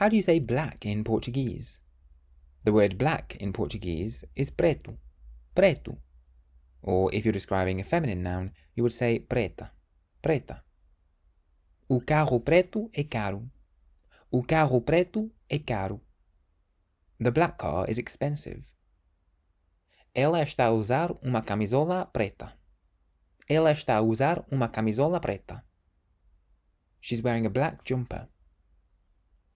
How do you say black in Portuguese? The word black in Portuguese is preto, preto. Or if you're describing a feminine noun, you would say preta, preta. O carro preto é caro. O carro preto é caro. The black car is expensive. Ela está a usar uma camisola preta. Ela está a usar uma camisola preta. She's wearing a black jumper.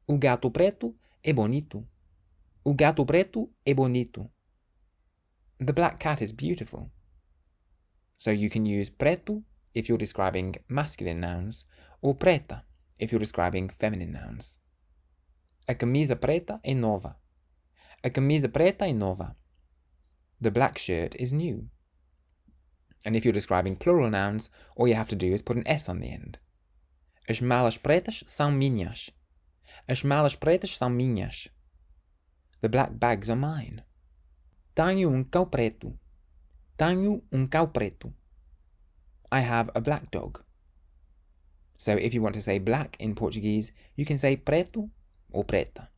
O gato preto é bonito. O gato preto é bonito. The black cat is beautiful. So you can use preto if you're describing masculine nouns, or preta if you're describing feminine nouns. A camisa preta é nova. A camisa preta é nova. The black shirt is new. And if you're describing plural nouns, all you have to do is put an S on the end. As malas pretas são minhas. As malas pretas são minhas. The black bags are mine. Tenho cão preto. Tenho cão preto. I have a black dog. So if you want to say black in Portuguese, you can say preto or preta.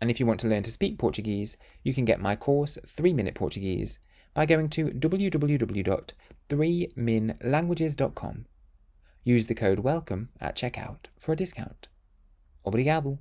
And if you want to learn to speak Portuguese, you can get my course 3-Minute Portuguese by going to www.3minlanguages.com. Use the code WELCOME at checkout for a discount. Obrigado!